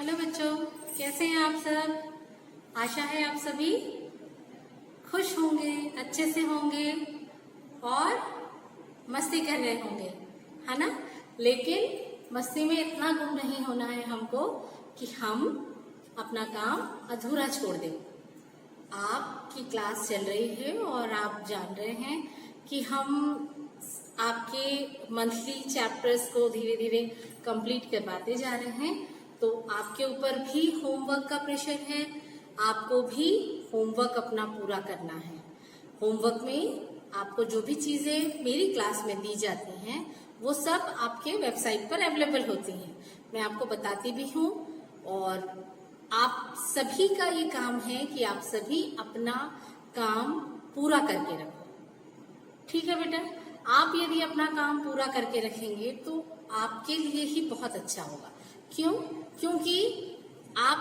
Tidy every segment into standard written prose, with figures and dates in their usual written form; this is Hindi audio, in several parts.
हेलो बच्चों, कैसे हैं आप सब। आशा है आप सभी खुश होंगे, अच्छे से होंगे और मस्ती कर रहे होंगे, है ना। लेकिन मस्ती में इतना गुम नहीं होना है हमको कि हम अपना काम अधूरा छोड़ दें। आपकी क्लास चल रही है और आप जान रहे हैं कि हम आपके मंथली चैप्टर्स को धीरे धीरे कंप्लीट करवाते जा रहे हैं। तो आपके ऊपर भी होमवर्क का प्रेशर है, आपको भी होमवर्क अपना पूरा करना है। होमवर्क में आपको जो भी चीजें मेरी क्लास में दी जाती हैं वो सब आपके वेबसाइट पर अवेलेबल होती हैं। मैं आपको बताती भी हूँ और आप सभी का ये काम है कि आप सभी अपना काम पूरा करके रखो। ठीक है बेटा, आप यदि अपना काम पूरा करके रखेंगे तो आपके लिए ही बहुत अच्छा होगा। क्यों? क्योंकि आप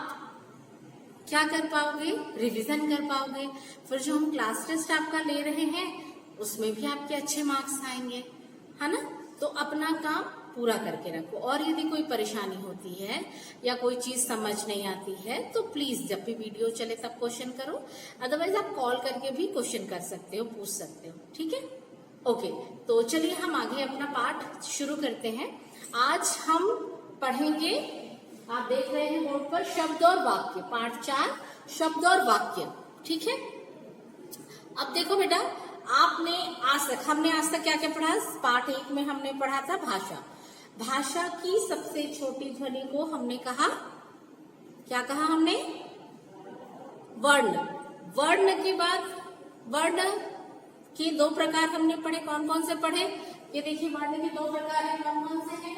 क्या कर पाओगे, रिवीजन कर पाओगे। फिर जो हम क्लास टेस्ट आपका ले रहे हैं उसमें भी आपके अच्छे मार्क्स आएंगे, है ना। तो अपना काम पूरा करके रखो। और यदि कोई परेशानी होती है या कोई चीज समझ नहीं आती है तो प्लीज जब भी वीडियो चले तब क्वेश्चन करो, अदरवाइज आप कॉल करके भी क्वेश्चन कर सकते हो, पूछ सकते हो। ठीक है, ओके। तो चलिए हम आगे अपना पाठ शुरू करते हैं। आज हम पढ़ेंगे, आप देख रहे हैं बोर्ड पर, शब्द और वाक्य, पाठ 4 शब्द और वाक्य। ठीक है, अब देखो बेटा, हमने आज तक क्या क्या पढ़ा। पाठ 1 में हमने पढ़ा था भाषा। भाषा की सबसे छोटी ध्वनि को हमने कहा, क्या कहा हमने? वर्ण। वर्ण के बाद वर्ण के 2 प्रकार हमने पढ़े। कौन कौन से पढ़े? ये देखिए, वर्ण के 2 प्रकार हैं। कौन कौन से हैं?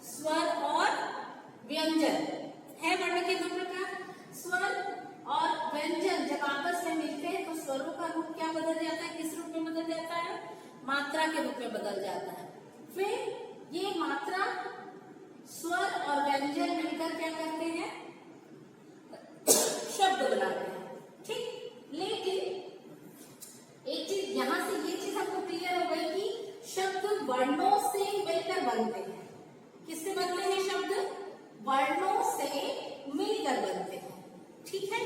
स्वर और व्यंजन है। वर्ण के 2 प्रकार, स्वर और व्यंजन। जब आपस में मिलते हैं तो स्वरों का रूप क्या बदल जाता है? किस रूप में बदल जाता है? मात्रा के रूप में बदल जाता है। फिर ये मात्रा, स्वर और व्यंजन मिलकर क्या करते हैं? शब्द बनाते हैं। ठीक, लेकिन एक चीज यहां से, ये चीज हमको क्लियर हो गई कि शब्द वर्णों से मिलकर बनते हैं। किससे बनते हैं शब्द? वर्णों से मिलकर बनते हैं। ठीक है,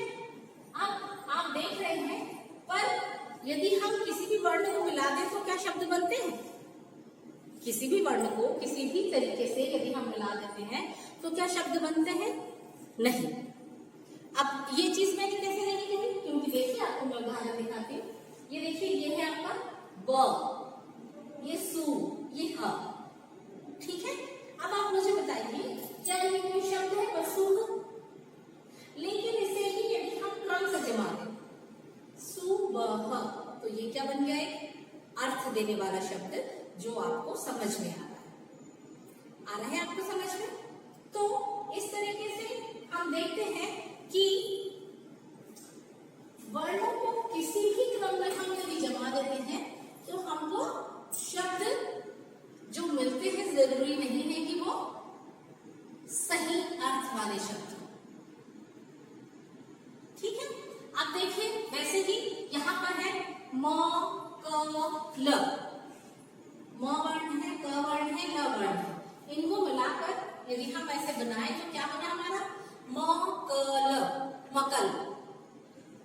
अब आप देख रहे हैं, पर यदि हम किसी भी वर्ण को मिला दें तो क्या शब्द बनते हैं? किसी भी वर्ण को किसी भी तरीके से यदि हम मिला देते हैं तो क्या शब्द बनते हैं? नहीं। अब ये चीज मैंने कैसे नहीं कही, क्योंकि देखिए आपको मैं उदाहरण दिखाती हूँ। ये देखिए, ये है आपका ब, ये सु, ये ह। ठीक है, अब आप मुझे बताइए, क्या ये कोई शब्द है वसुह? लेकिन इसे ही यदि हम क्रम से जमा दें, सुबह, तो ये क्या बन गया? एक अर्थ देने वाला शब्द जो आपको समझ में आ रहा है आपको समझ में। तो इस तरीके से हम देखते हैं कि वर्णों को किसी भी क्रम में हम यदि जमा देते हैं तो हमको शब्द जो मिलते हैं, जरूरी नहीं है कि वो सही अर्थ वाले शब्द। ठीक है, अब देखिए, वैसे ही यहाँ पर है म, क, ल। म वर्ण है, क वर्ण है, ल वर्ण है। इनको मिलाकर यदि हम ऐसे बनाए तो क्या बना हमारा? म, क, ल, मकल।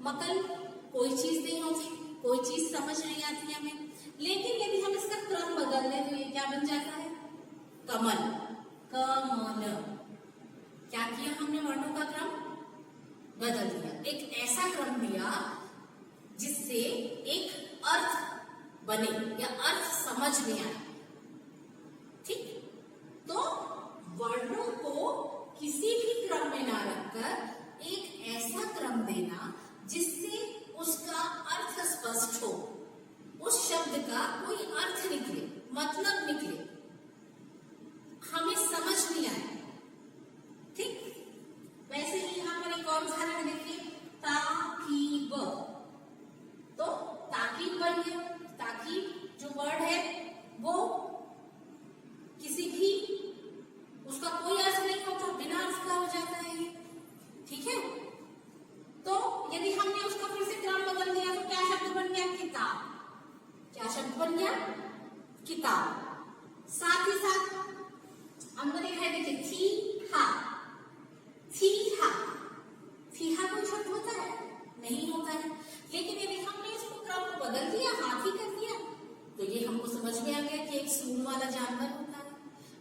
मकल कोई चीज नहीं होती, कोई चीज समझ नहीं आती हमें। लेकिन यदि हम इसका क्रम बदल दें तो ये क्या बन जाता है? कमल। कमल। क्या किया हमने? वर्णों का क्रम बदल दिया, एक ऐसा क्रम दिया जिससे एक अर्थ बने या अर्थ समझ में आए। ठीक, तो वर्णों को किसी भी क्रम में ना रखकर एक ऐसा क्रम देना जिससे उसका अर्थ स्पष्ट हो, उस शब्द का कोई अर्थ निकले, मतलब निकले, हमें समझ नहीं आए। ठीक, वैसे ही यहाँ पर एक और उदाहरण देखिए, ताकीब। तो ताकीब बन गया। ताकीब जो वर्ड है वो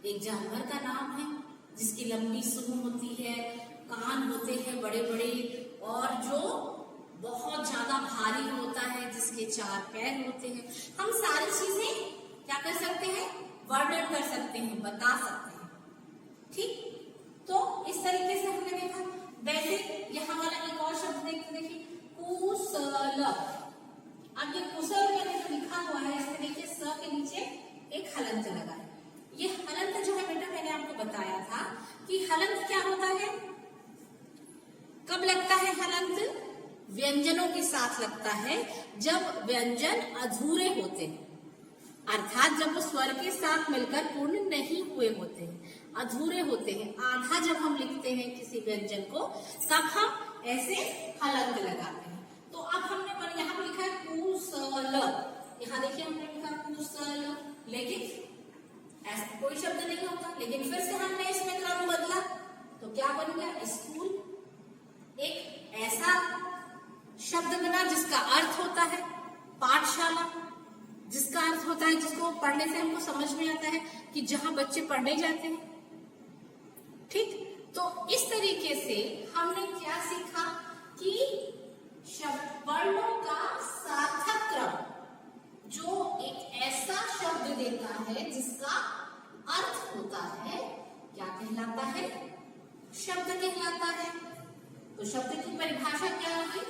एक जानवर का नाम है जिसकी लंबी सूंड होती है, कान होते हैं बड़े बड़े, और जो बहुत ज्यादा भारी होता है, जिसके 4 पैर होते हैं। हम सारी चीजें क्या कर सकते हैं, वर्णन कर सकते हैं, बता सकते हैं। ठीक, तो इस तरीके से हमने देखा। वैसे यहाँ वाला एक और शब्द देखिए, कुशल। अब ये कुशल मैंने जो लिखा हुआ है, इसमें देखिए स के नीचे एक हलंत लगा है। ये हलंत जो है बेटा, मैंने आपको बताया था कि हलंत क्या होता है, कब लगता है हलंत? व्यंजनों के साथ लगता है, जब व्यंजन अधूरे होते हैं, अर्थात जब वो स्वर के साथ मिलकर पूर्ण नहीं हुए होते हैं, अधूरे होते हैं, आधा जब हम लिखते हैं किसी व्यंजन को, तब हम ऐसे हलंत लगाते हैं। तो अब हमने यहाँ पर लिखा है कुशल, यहाँ देखिए हमने लिखा कुशल, लेकिन ऐसा कोई शब्द नहीं होता। लेकिन फिर से हमने इसमें क्रम बदला, तो क्या बन गया, स्कूल। एक ऐसा शब्द बना जिसका अर्थ होता है पाठशाला, जिसका अर्थ होता है, जिसको पढ़ने से हमको समझ में आता है कि जहां बच्चे पढ़ने जाते हैं। ठीक, तो इस तरीके से हमने क्या सीखा कि वर्णों का सार्थक क्रम, जो एक ऐसा शब्द देता है जिसका अर्थ होता है, क्या कहलाता है, शब्द कहलाता है। तो शब्द की परिभाषा क्या है,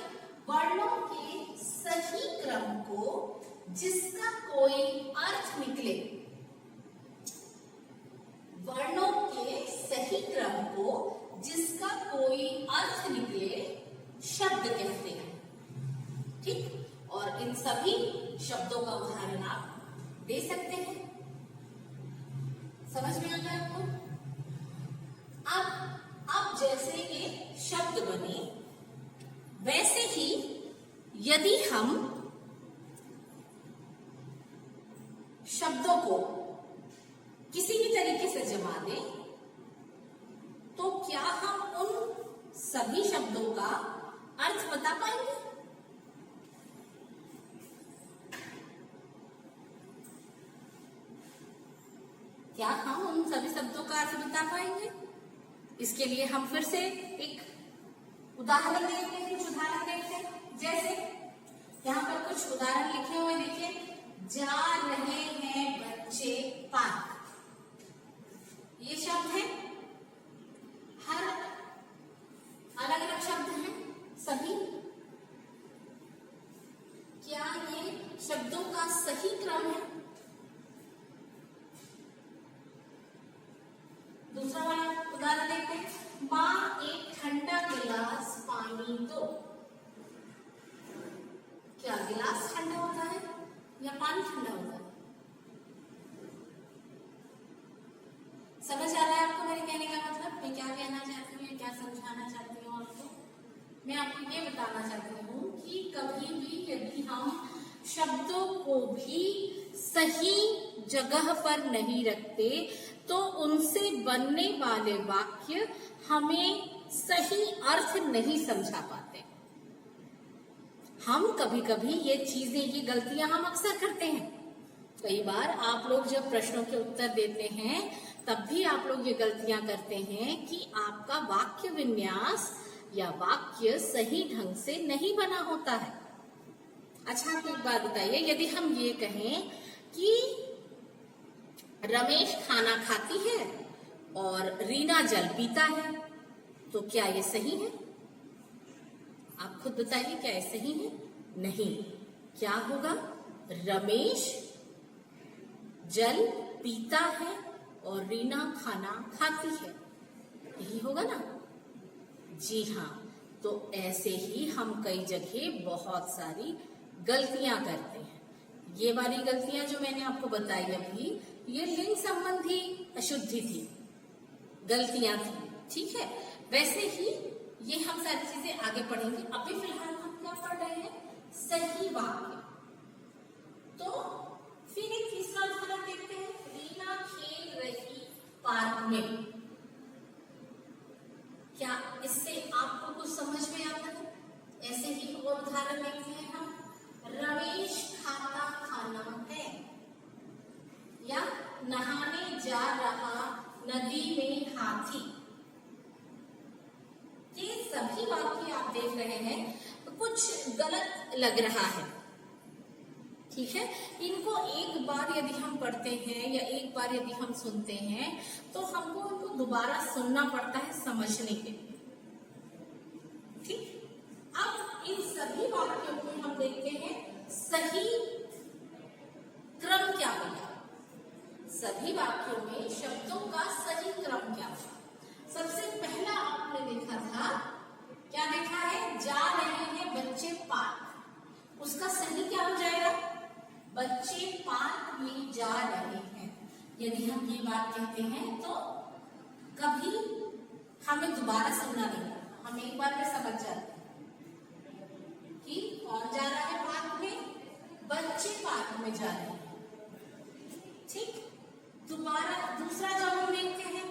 वर्णों के सही क्रम को जिसका कोई अर्थ निकले, वर्णों के सही क्रम को जिसका कोई अर्थ निकले, शब्द कहते हैं। ठीक, और इन सभी शब्दों का उदाहरण आप दे सकते हैं। समझ में आ गया आपको? अब जैसे ये शब्द बने, वैसे ही यदि हम शब्दों को किसी भी तरीके से जमा दें, तो क्या हम उन सभी शब्दों का अर्थ बता पाएंगे? क्या हम उन सभी शब्दों का अर्थ बता पाएंगे? इसके लिए हम फिर से एक उदाहरण देखते हैं, कुछ उदाहरण देखते हैं। जैसे यहाँ पर कुछ उदाहरण लिखे हुए देखिए, जा रहे हैं बच्चे पार्क, ये शब्द है, हर अलग अलग शब्द हैं सभी। क्या ये शब्दों का सही क्रम है? दूसरा वाला उदाहरण देखते हैं, माँ एक ठंडा गिलास पानी दो। क्या गिलास ठंडा होता है या पानी ठंडा होता है? समझ आ रहा है आपको मेरे कहने का मतलब? मैं क्या कहना चाहती हूँ, क्या समझाना चाहती हूँ आपको? मैं आपको ये बताना चाहती हूँ कि कभी भी यदि हम शब्दों को भी सही जगह पर नहीं रखते, तो उनसे बनने वाले वाक्य हमें सही अर्थ नहीं समझा पाते। हम कभी कभी ये चीजें, ये गलतियां हम अक्सर करते हैं। कई बार आप लोग जब प्रश्नों के उत्तर देते हैं, तब भी आप लोग ये गलतियां करते हैं कि आपका वाक्य विन्यास या वाक्य सही ढंग से नहीं बना होता है। अच्छा, आपको एक बात बताइए, यदि हम ये कहें कि रमेश खाना खाती है और रीना जल पीता है, तो क्या ये सही है? आप खुद बताइए, क्या ये सही है? नहीं। क्या होगा? रमेश जल पीता है और रीना खाना खाती है, यही होगा ना? जी हाँ। तो ऐसे ही हम कई जगह बहुत सारी गलतियां करते हैं। ये वाली गलतियां जो मैंने आपको बताई अभी, ये लिंग संबंधी अशुद्धि थी, गलतियां थी। ठीक है, वैसे ही ये हम सारी चीजें आगे पढ़ेंगे। अभी फिलहाल हम क्या पढ़ रहे हैं? सही वाक्य। तो फिर एक तीसरा उदाहरण देखते हैं, रीना खेल रही पार्क में। क्या इससे आपको कुछ समझ में आता है? ऐसे ही और उदाहरण देखते हैं हम, रमेश खाता खाना है, या नहाने जा रहा नदी में हाथी। ये सभी वाक्य आप देख रहे हैं, कुछ गलत लग रहा है, ठीक है। इनको एक बार यदि हम पढ़ते हैं या एक बार यदि हम सुनते हैं तो हमको इनको दोबारा सुनना पड़ता है समझने के लिए, ठीक। अब इन सभी वाक्यों को हम देखते हैं सही क्रम क्या होगा। सभी वाक्यों में शब्दों का सही क्रम क्या होगा। सबसे पहला आपने देखा था, क्या देखा है, जा रहे हैं बच्चे पार्क। उसका सही क्या हो जाएगा, बच्चे पार्क में जा रहे हैं। यदि हम ये बात कहते हैं तो कभी हमें दोबारा सुनना नहीं पड़ता, हम एक बार में समझ जाते हैं कि कौन जा रहा है पार्क में, बच्चे पार्क में जा रहे हैं, ठीक। दोबारा दूसरा जब हम देखते हैं,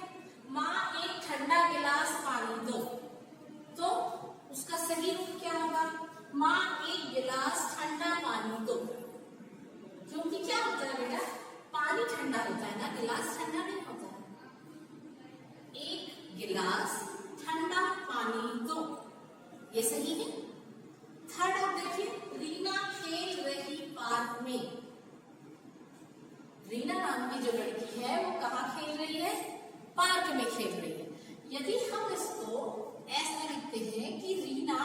माँ एक ठंडा गिलास पानी दो, तो उसका सही रूप क्या होगा, माँ एक गिलास ठंडा पानी दो। क्योंकि क्या होता है बेटा, पानी ठंडा होता है ना, गिलास ठंडा नहीं होता है। एक गिलास ठंडा पानी दो, ये सही है। थर्ड आप देखिए, रीना खेल रही पार्क में। रीना नाम की जो लड़की है वो कहाँ खेल रही है, पार्क में खेल रही है। यदि हम इसको ऐसा लिखते हैं कि रीना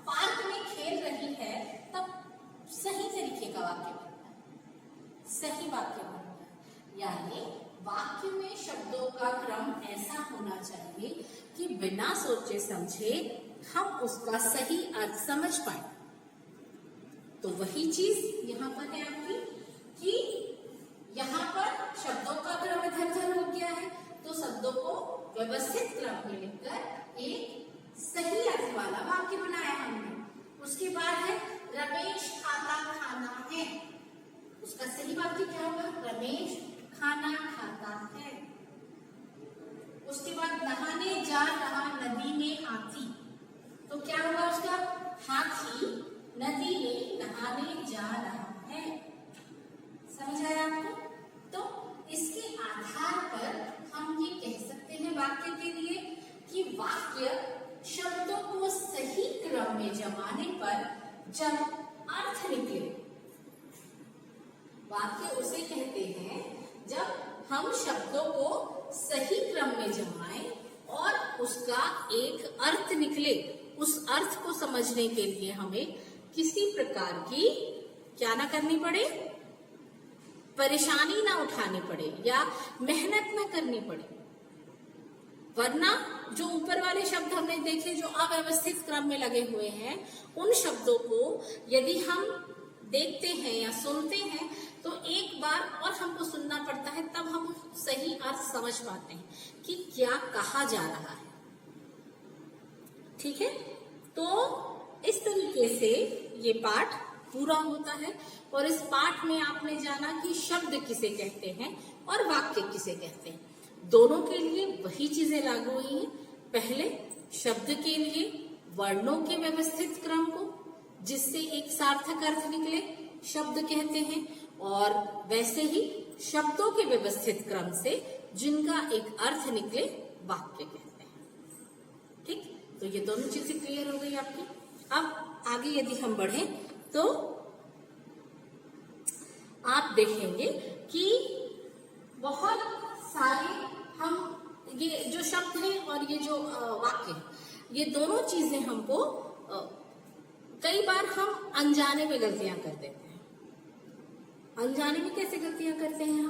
पार्क में खेल रही है, तब सही तरीके का वाक्य बनता है, सही वाक्य बनता है। यानी वाक्य में शब्दों का क्रम ऐसा होना चाहिए कि बिना सोचे समझे हम उसका सही अर्थ समझ पाए। तो वही चीज यहाँ पर है आपकी कि यहाँ पर शब्दों का क्रम इधर-उधर हो गया है, तो शब्दों को व्यवस्थित क्रम में लिखकर एक सही अर्थ वाला वाक्य बनाया हमने। उसके बाद है रमेश खाता खाना है। उसका सही वाक्य क्या होगा, रमेश खाना खाता है। उसके बाद नहाने जा रहा नदी में हाथी, तो क्या होगा उसका, हाथी नदी में नहाने जा रहा है। समझ आया आपको। तो इसके आधार पर हम ये कह सकते हैं वाक्य के लिए कि वाक्य शब्दों को सही क्रम में जमाने पर जब अर्थ निकले, वाक्य उसे कहते हैं जब हम शब्दों को सही क्रम में जमाएं और उसका एक अर्थ निकले। उस अर्थ को समझने के लिए हमें किसी प्रकार की क्या ना करनी पड़े, परेशानी ना उठानी पड़े या मेहनत ना करनी पड़े। वरना जो ऊपर वाले शब्द हमने देखे जो अव्यवस्थित क्रम में लगे हुए हैं, उन शब्दों को यदि हम देखते हैं या सुनते हैं तो एक बार और हमको सुनना पड़ता है, तब हम सही अर्थ समझ पाते हैं कि क्या कहा जा रहा है, ठीक है। तो इस तरीके से ये पाठ पूरा होता है और इस पाठ में आपने जाना कि शब्द किसे कहते हैं और वाक्य किसे कहते हैं। दोनों के लिए वही चीजें लागू हुई हैं। पहले शब्द के लिए वर्णों के व्यवस्थित क्रम को जिससे एक सार्थक अर्थ निकले शब्द कहते हैं, और वैसे ही शब्दों के व्यवस्थित क्रम से जिनका एक अर्थ निकले वाक्य कहते हैं। ठीक, तो ये दोनों चीजें क्लियर हो गई आपकी। अब आगे यदि हम बढ़े तो आप देखेंगे कि बहुत सारे हम ये जो शब्द हैं और ये जो वाक्य, ये दोनों चीजें हमको कई बार हम अनजाने में गलतियां कर देते हैं। अनजाने में कैसे गलतियां करते हैं?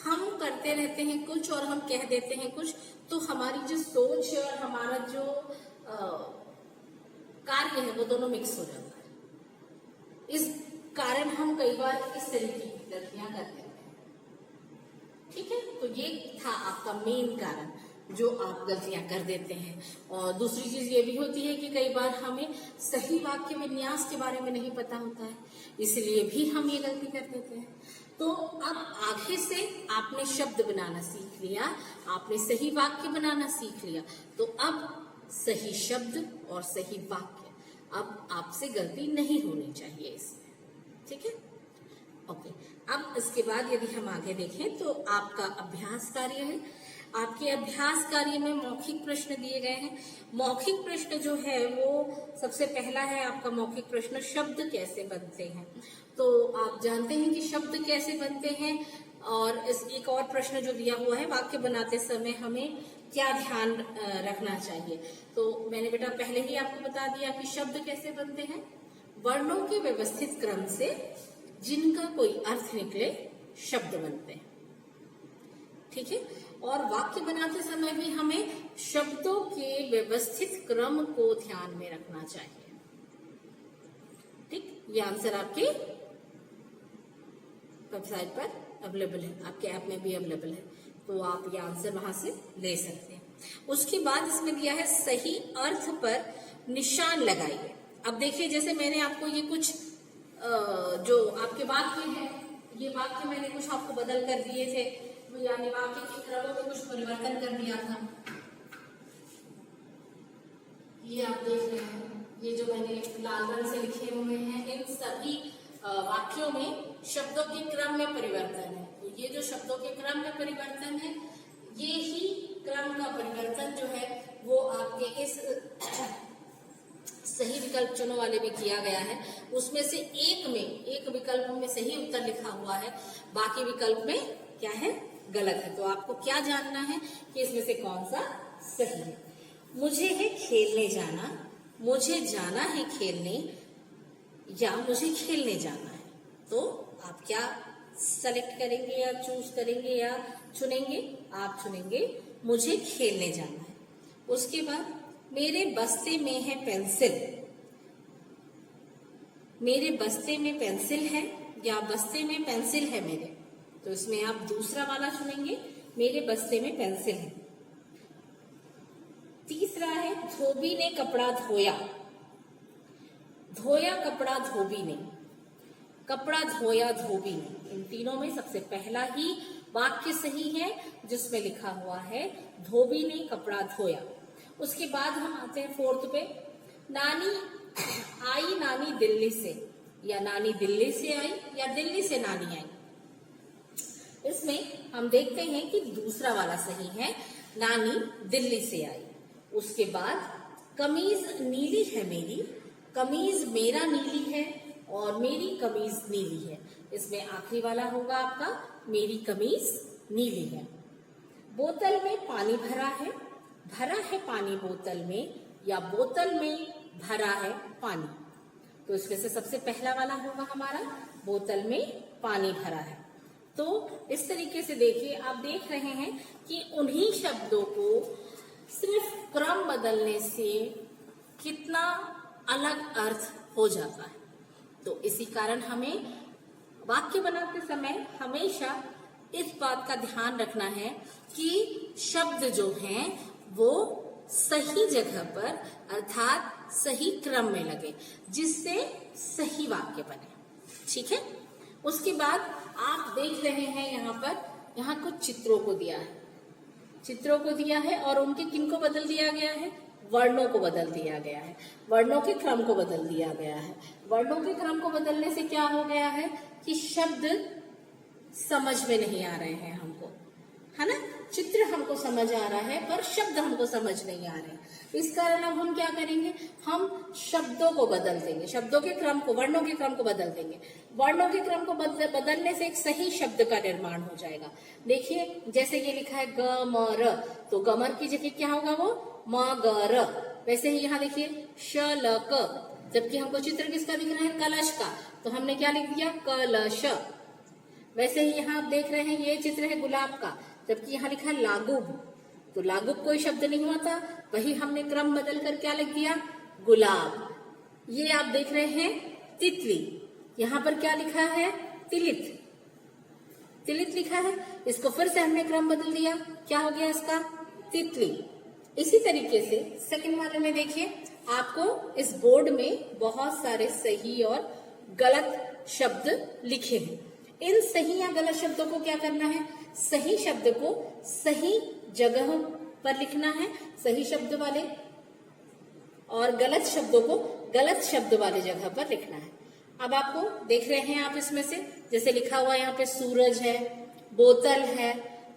हम करते रहते हैं कुछ और हम कह देते हैं कुछ, तो हमारी जो सोच है और हमारा जो कार्य है वो दोनों मिक्स हो जाता है। इस कारण हम कई बार इस तरीके की गलतियां कर देते हैं। ठीक है, तो ये था आपका मेन कारण जो आप गलतियां कर देते हैं। और दूसरी चीज ये भी होती है कि कई बार हमें सही वाक्य विन्यास के बारे में नहीं पता होता है, इसलिए भी हम ये गलती कर देते हैं। तो अब आगे से आपने शब्द बनाना सीख लिया, आपने सही वाक्य बनाना सीख लिया, तो अब सही शब्द और सही वाक्य, अब आपसे गलती नहीं होनी चाहिए इसमें। ठीक है, ओके। अब इसके बाद यदि हम आगे देखें तो आपका अभ्यास कार्य है। आपके अभ्यास कार्य में मौखिक प्रश्न दिए गए हैं। मौखिक प्रश्न जो है वो सबसे पहला है आपका मौखिक प्रश्न, शब्द कैसे बनते हैं। तो आप जानते हैं कि शब्द कैसे बनते हैं, और इस एक और प्रश्न जो दिया हुआ है, वाक्य बनाते समय हमें क्या ध्यान रखना चाहिए। तो मैंने बेटा पहले ही आपको बता दिया कि शब्द कैसे बनते हैं, वर्णों के व्यवस्थित क्रम से जिनका कोई अर्थ निकले शब्द बनते हैं, ठीक है। और वाक्य बनाते समय भी हमें शब्दों के व्यवस्थित क्रम को ध्यान में रखना चाहिए, ठीक। ये आंसर आपके वेबसाइट पर अवेलेबल है, आपके ऐप में भी अवेलेबल है, तो आप ये आंसर वहां से ले सकते हैं। उसके बाद इसमें दिया है सही अर्थ पर निशान लगाइए। अब देखिए, जैसे मैंने आपको ये कुछ जो आपके वाक्य है, ये वाक्य मैंने कुछ आपको बदल कर दिए थे, यानी वाक्य के क्रमों में कुछ परिवर्तन कर दिया था। ये आप देख रहे हैं, ये जो मैंने लाल रंग से लिखे हुए हैं, इन सभी वाक्यों में शब्दों के क्रम में परिवर्तन है। तो ये जो शब्दों के क्रम में परिवर्तन है, ये ही क्रम का परिवर्तन जो है वो आपके इस सही विकल्प चुनो वाले में किया गया है। उसमें से एक विकल्प में सही उत्तर लिखा हुआ है, बाकी विकल्प में क्या है, गलत है। तो आपको क्या जानना है कि इसमें से कौन सा सही है। मुझे है खेलने जाना, मुझे जाना है खेलने, या मुझे खेलने जाना है। तो आप क्या सेलेक्ट करेंगे या चूज करेंगे या चुनेंगे, आप चुनेंगे मुझे खेलने जाना है। उसके बाद मेरे बस्ते में है पेंसिल, मेरे बस्ते में पेंसिल है या बस्ते में पेंसिल है मेरे, तो इसमें आप दूसरा वाला चुनेंगे, मेरे बस्ते में पेंसिल है। तीसरा है धोबी ने कपड़ा धोया, धोया कपड़ा धोबी ने, कपड़ा धोया धोबी ने। इन तीनों में सबसे पहला ही वाक्य सही है, जिसमें लिखा हुआ है धोबी ने कपड़ा धोया। उसके बाद हम आते हैं फोर्थ पे, नानी आई नानी दिल्ली से, या नानी दिल्ली से आई या दिल्ली से नानी आई। इसमें हम देखते हैं कि दूसरा वाला सही है, नानी दिल्ली से आई। उसके बाद कमीज नीली है मेरी, कमीज मेरा नीली है और मेरी कमीज नीली है। इसमें आखिरी वाला होगा आपका मेरी कमीज नीली है। बोतल में पानी भरा है पानी बोतल में, या बोतल में भरा है पानी। तो इसमें से सबसे पहला वाला होगा हमारा बोतल में पानी भरा है। तो इस तरीके से देखिए, आप देख रहे हैं कि उन्हीं शब्दों को सिर्फ क्रम बदलने से कितना अलग अर्थ हो जाता है। तो इसी कारण हमें वाक्य बनाते समय हमेशा इस बात का ध्यान रखना है कि शब्द जो हैं वो सही जगह पर अर्थात सही क्रम में लगे, जिससे सही वाक्य बने, ठीक है। उसके बाद आप देख रहे हैं यहाँ कुछ चित्रों को दिया है, चित्रों को दिया है और उनके किन को बदल दिया गया है, वर्णों को बदल दिया गया है, वर्णों के क्रम को बदल दिया गया है। वर्णों के क्रम को बदलने से क्या हो गया है कि शब्द समझ में नहीं आ रहे हैं हमको, है ना। चित्र हमको समझ आ रहा है पर शब्द हमको समझ नहीं आ रहे। इस कारण अब हम क्या करेंगे, हम शब्दों को बदल देंगे, शब्दों के क्रम को, वर्णों के क्रम को बदल देंगे। वर्णों के क्रम को बदलने से एक सही शब्द का निर्माण हो जाएगा। देखिए, जैसे ये लिखा है ग म र, तो गमर की जगह क्या होगा, वो म ग र। वैसे ही यहाँ देखिए श ल क, जबकि हमको चित्र किसका दिख रहा है, कलश का, तो हमने क्या लिख दिया, कलश। वैसे ही यहाँ आप देख रहे हैं ये चित्र है गुलाब का, जबकि यहाँ लिखा है लागुब, तो लागुब कोई शब्द नहीं हुआ था, वही हमने क्रम बदल कर क्या लिख दिया, गुलाब। ये आप देख रहे हैं तितली, यहाँ पर क्या लिखा है, तिलित, तिलित लिखा है, इसको फिर से हमने क्रम बदल दिया, क्या हो गया इसका, तितली। इसी तरीके से सेकंड वाले में देखिए, आपको इस बोर्ड में बहुत सारे सही और गलत शब्द लिखे हैं। इन सही या गलत शब्दों को क्या करना है, सही शब्द को सही जगह पर लिखना है, सही शब्द वाले, और गलत शब्दों को गलत शब्द वाले जगह पर लिखना है। अब आपको देख रहे हैं आप इसमें से, जैसे लिखा हुआ यहाँ पे सूरज है, बोतल है,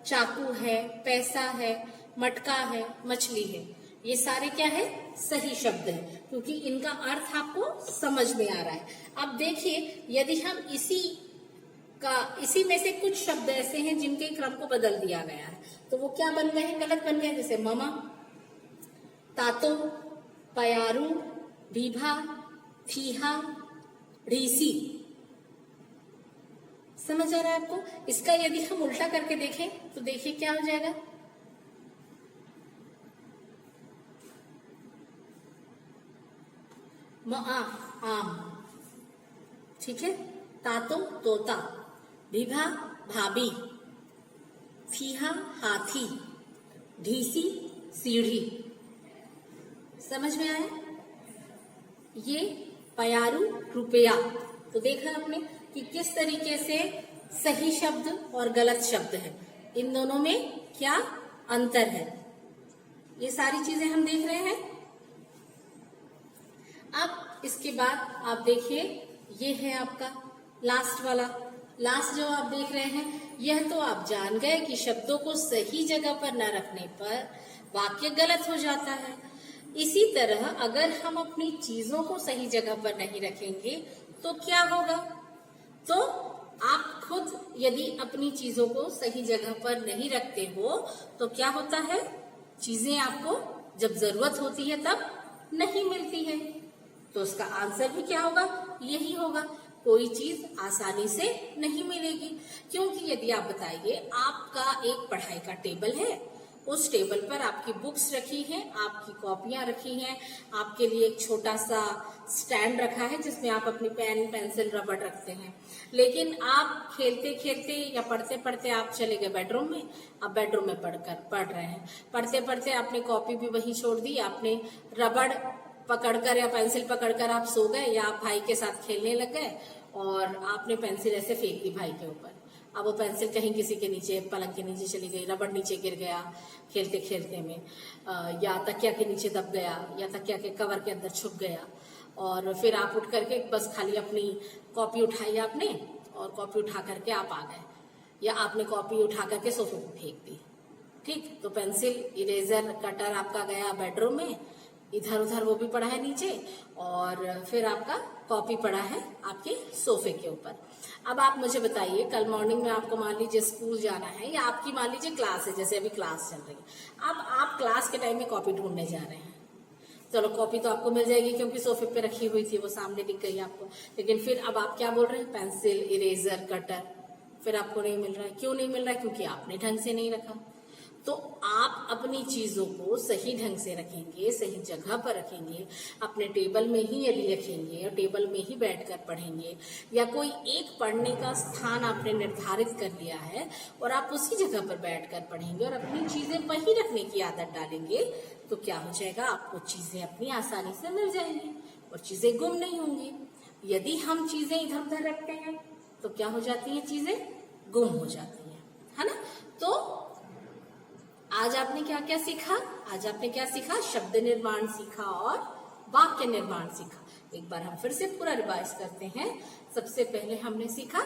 चाकू है, पैसा है, मटका है, मछली है, ये सारे क्या है, सही शब्द है, क्योंकि इनका अर्थ आपको समझ में आ रहा है। अब देखिए, यदि हम इसी में से कुछ शब्द ऐसे हैं जिनके क्रम को बदल दिया गया है, तो वो क्या बन गए हैं, गलत बन गए। जैसे ममा, तातो, पयारू, भीभा, थीहा, रीसी। समझ आ रहा है आपको? इसका यदि हम उल्टा करके देखें तो देखिए क्या हो जाएगा, आम, ठीक है, तातो तोता, भीभा भाभी, थीहा हाथी, ढीसी सीढ़ी। समझ में आया? ये पयारू रुपया। तो देखा आपने कि किस तरीके से सही शब्द और गलत शब्द है, इन दोनों में क्या अंतर है, ये सारी चीजें हम देख रहे हैं। अब इसके बाद आप देखिए, ये है आपका लास्ट वाला। लास्ट जो आप देख रहे हैं, यह तो आप जान गए कि शब्दों को सही जगह पर न रखने पर वाक्य गलत हो जाता है। इसी तरह अगर हम अपनी चीजों को सही जगह पर नहीं रखेंगे तो क्या होगा? तो आप खुद यदि अपनी चीजों को सही जगह पर नहीं रखते हो तो क्या होता है, चीजें आपको जब जरूरत होती है तब नहीं मिलती है। तो उसका आंसर भी क्या होगा, यही होगा, कोई चीज आसानी से नहीं मिलेगी। क्योंकि यदि आप बताइए, आपका एक पढ़ाई का टेबल है, उस टेबल पर आपकी बुक्स रखी हैं, आपकी कॉपियां रखी हैं, आपके लिए एक छोटा सा स्टैंड रखा है जिसमें आप अपनी पेन पेंसिल रबड़ रखते हैं, लेकिन आप खेलते खेलते या पढ़ते पढ़ते आप चले गए बेडरूम में। अब बेडरूम में पढ़ रहे हैं, पढ़ते पढ़ते आपने कॉपी भी वहीं छोड़ दी, आपने रबड़ पकड़कर या पेंसिल पकड़कर आप सो गए, या आप भाई के साथ खेलने लग गए और आपने पेंसिल ऐसे फेंक दी भाई के ऊपर। अब वो पेंसिल कहीं किसी के नीचे, पलंग के नीचे चली गई, रबड़ नीचे गिर गया खेलते खेलते में, या तकिया के नीचे दब गया, या तकिया के कवर के अंदर छुप गया, और फिर आप उठ करके बस खाली अपनी कॉपी उठाई आपने और कॉपी उठा करके आप आ गए, या आपने कॉपी उठा करके सोफे पर फेंक दी। ठीक, तो पेंसिल, इरेजर, कटर आपका गया बेडरूम में, इधर उधर वो भी पड़ा है नीचे, और फिर आपका कॉपी पड़ा है आपके सोफे के ऊपर। अब आप मुझे बताइए, कल मॉर्निंग में आपको मान लीजिए स्कूल जाना है, या आपकी मान लीजिए क्लास है, जैसे अभी क्लास चल रही है, अब आप क्लास के टाइम में कॉपी ढूंढने जा रहे हैं। चलो, कॉपी तो आपको मिल जाएगी क्योंकि सोफे पे रखी हुई थी, वो सामने दिख गई आपको, लेकिन फिर अब आप क्या बोल रहे हैं, पेंसिल, इरेजर, कटर, फिर आपको नहीं मिल रहा है। क्यों नहीं मिल रहा है? क्योंकि आपने ढंग से नहीं रखा। तो आप अपनी चीजों को सही ढंग से रखेंगे, सही जगह पर रखेंगे, अपने टेबल में ही यदि रखेंगे और टेबल में ही बैठकर पढ़ेंगे, या कोई एक पढ़ने का स्थान आपने निर्धारित कर लिया है और आप उसी जगह पर बैठकर पढ़ेंगे और अपनी चीजें वहीं रखने की आदत डालेंगे, तो क्या हो जाएगा, आपको चीजें अपनी आसानी से मिल जाएंगी और चीजें गुम नहीं होंगी। यदि हम चीजें इधर उधर रखते हैं तो क्या हो जाती है, चीजें गुम हो जाती है ना। तो आज आपने क्या क्या सीखा? आज आपने क्या सीखा? शब्द निर्माण सीखा और वाक्य निर्माण सीखा। एक बार हम फिर से पूरा रिवाइज करते हैं। सबसे पहले हमने सीखा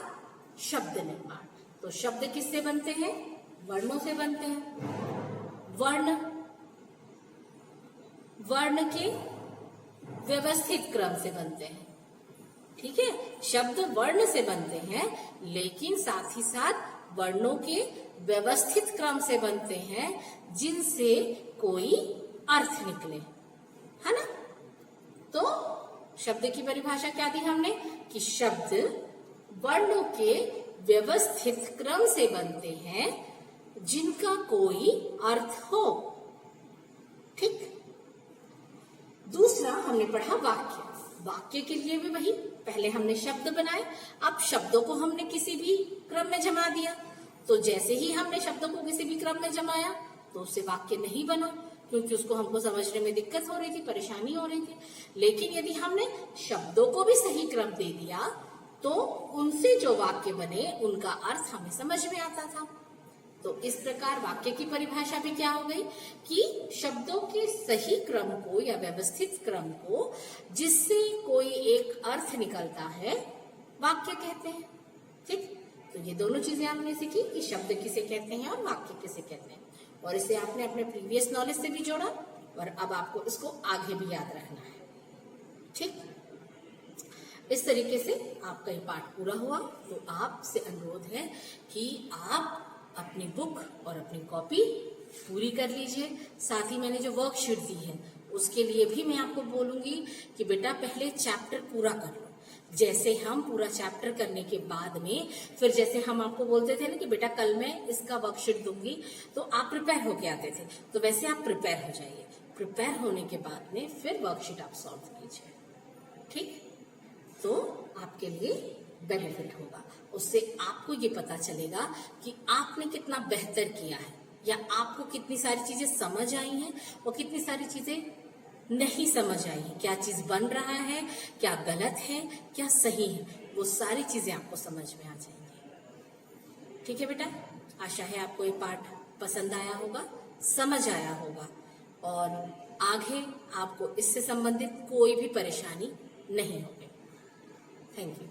शब्द निर्माण। तो शब्द किससे बनते हैं? वर्णों से बनते हैं। वर्ण के व्यवस्थित क्रम से बनते हैं। ठीक है, शब्द वर्ण से बनते हैं, लेकिन साथ ही साथ वर्णों के व्यवस्थित क्रम से बनते हैं, जिनसे कोई अर्थ निकले, है ना। तो शब्द की परिभाषा क्या दी हमने कि शब्द वर्णों के व्यवस्थित क्रम से बनते हैं, जिनका कोई अर्थ हो। ठीक, दूसरा हमने पढ़ा वाक्य। वाक्य के लिए भी वही, पहले हमने शब्द बनाए, अब शब्दों को हमने किसी भी क्रम में जमा दिया। तो जैसे ही हमने शब्दों को किसी भी क्रम में जमाया तो उससे वाक्य नहीं बना, क्योंकि उसको हमको समझने में दिक्कत हो रही थी, परेशानी हो रही थी। लेकिन यदि हमने शब्दों को भी सही क्रम दे दिया तो उनसे जो वाक्य बने उनका अर्थ हमें समझ में आता था। तो इस प्रकार वाक्य की परिभाषा भी क्या हो गई कि शब्दों के सही क्रम को या व्यवस्थित क्रम को जिससे कोई एक अर्थ निकलता है वाक्य कहते हैं। ठीक, तो ये दोनों चीजें आपने सीखी कि शब्द किसे कहते हैं और वाक्य किसे कहते हैं, और इसे आपने अपने प्रीवियस नॉलेज से भी जोड़ा और अब आपको इसको आगे भी याद रखना है। ठीक, इस तरीके से आपका ये पाठ पूरा हुआ। तो आपसे अनुरोध है कि आप अपनी बुक और अपनी कॉपी पूरी कर लीजिए। साथ ही मैंने जो वर्कशीट दी है उसके लिए भी मैं आपको बोलूंगी कि बेटा पहले चैप्टर पूरा कर लो। जैसे हम पूरा चैप्टर करने के बाद में फिर जैसे हम आपको बोलते थे ना कि बेटा कल मैं इसका वर्कशीट दूंगी, तो आप प्रिपेयर होके आते थे, तो वैसे आप प्रिपेयर हो जाइए। प्रिपेयर होने के बाद में फिर वर्कशीट आप सॉल्व कीजिए। ठीक, तो आपके लिए बेनिफिट होगा। उससे आपको ये पता चलेगा कि आपने कितना बेहतर किया है या आपको कितनी सारी चीजें समझ आई हैं और कितनी सारी चीजें नहीं समझ आई है, क्या चीज बन रहा है, क्या गलत है, क्या सही है, वो सारी चीजें आपको समझ में आ जाएंगी। ठीक है बेटा, आशा है आपको ये पाठ पसंद आया होगा, समझ आया होगा और आगे आपको इससे संबंधित कोई भी परेशानी नहीं होगी। Thank you.